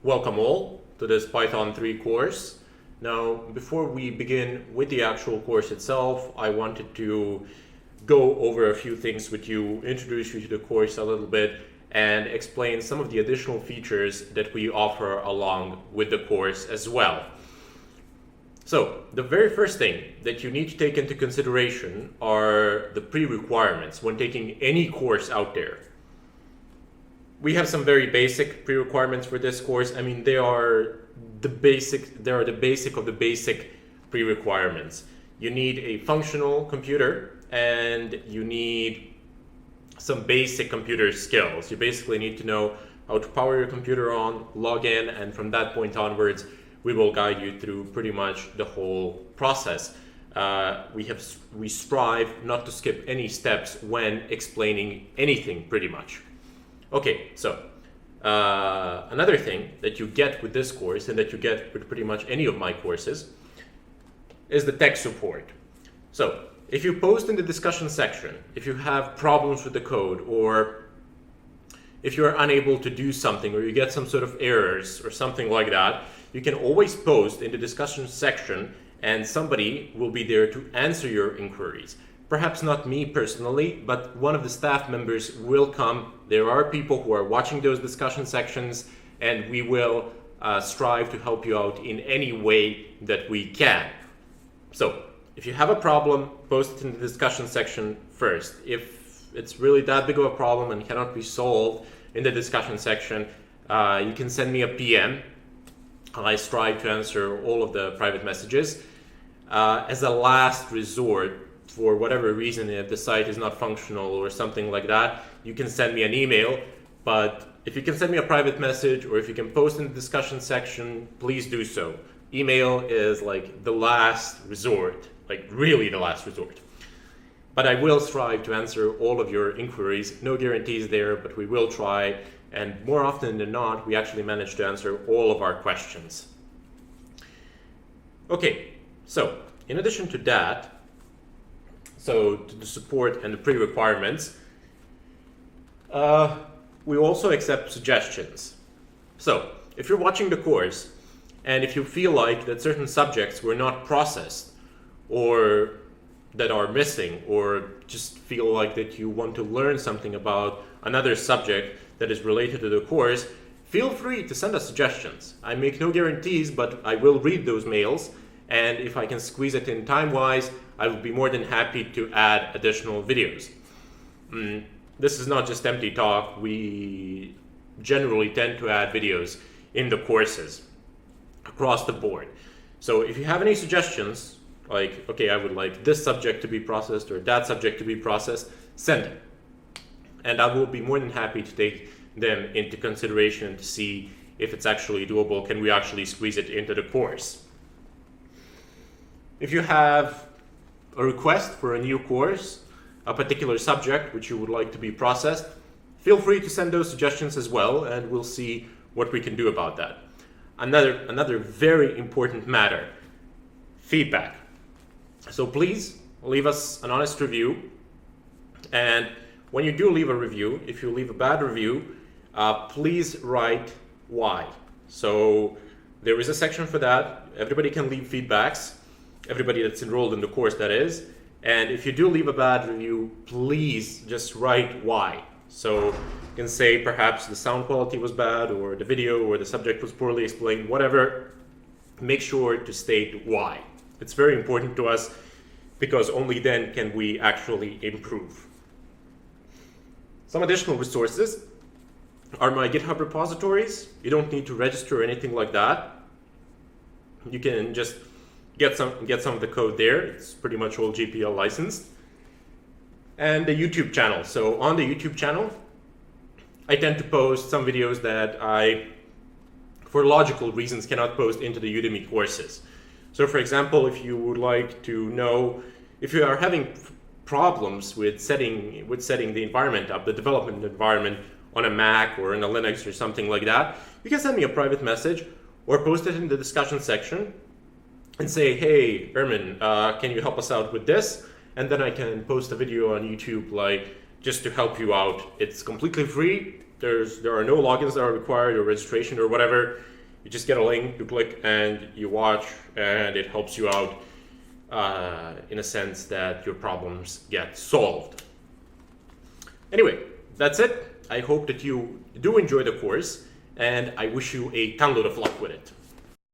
Welcome all to this Python 3 course. Now, before we begin with the actual course itself, I wanted to go over a few things with you, introduce you to the course a little bit, and explain some of the additional features that we offer along with the course as well. So, the very first thing that you need to take into consideration are the pre-requirements when taking any course out there. We have some very basic pre-requirements for this course. I mean, they are the basic of the basic pre-requirements. You need a functional computer and you need some basic computer skills. You basically need to know how to power your computer on, log in, and from that point onwards, we will guide you through pretty much the whole process. We strive not to skip any steps when explaining anything pretty much. Okay, so another thing that you get with this course and that you get with pretty much any of my courses is the tech support. So if you post in the discussion section, if you have problems with the code, or if you're unable to do something, or you get some sort of errors or something like that, you can always post in the discussion section and somebody will be there to answer your inquiries. Perhaps not me personally, but one of the staff members will come. There are people who are watching those discussion sections, and we will strive to help you out in any way that we can. So, if you have a problem, post it in the discussion section first. If it's really that big of a problem and cannot be solved in the discussion section, you can send me a PM. I strive to answer all of the private messages. As a last resort, for whatever reason, if the site is not functional or something like that, you can send me an email. But if you can send me a private message or if you can post in the discussion section, please do so. Email is like the last resort, like really the last resort. But I will strive to answer all of your inquiries. No guarantees there, but we will try. And more often than not, we actually manage to answer all of our questions. Okay, so in addition to that, so to the support and the pre-requirements, we also accept suggestions. So if you're watching the course and if you feel like that certain subjects were not processed or that are missing, or just feel like that you want to learn something about another subject that is related to the course, feel free to send us suggestions. I make no guarantees, but I will read those mails, and if I can squeeze it in time-wise, I will be more than happy to add additional videos. This is not just empty talk. We generally tend to add videos in the courses across the board. So if you have any suggestions, like, okay, I would like this subject to be processed or that subject to be processed, send them. And I will be more than happy to take them into consideration to see if it's actually doable. Can we actually squeeze it into the course? If you have a request for a new course, a particular subject which you would like to be processed, feel free to send those suggestions as well, and we'll see what we can do about that. Another very important matter, feedback. So please leave us an honest review, and when you do leave a review, if you leave a bad review, please write why. So there is a section for that. Everybody can leave feedbacks. Everybody that's enrolled in the course, that is. And if you do leave a bad review, please just write why. So you can say perhaps the sound quality was bad, or the video, or the subject was poorly explained, whatever. Make sure to state why. It's very important to us because only then can we actually improve. Some additional resources are my GitHub repositories. You don't need to register or anything like that. You can just get some of the code there. It's pretty much all GPL licensed. And the YouTube channel. So on the YouTube channel, I tend to post some videos that I, for logical reasons, cannot post into the Udemy courses. So for example, if you would like to know, if you are having problems with setting the environment up, the development environment on a Mac or in a Linux or something like that, you can send me a private message or post it in the discussion section and say, hey, Ermin, can you help us out with this? And then I can post a video on YouTube, like, just to help you out. It's completely free. There are no logins that are required or registration or whatever. You just get a link, you click, and you watch, and it helps you out in a sense that your problems get solved. Anyway, that's it. I hope that you do enjoy the course, and I wish you a ton load of luck with it.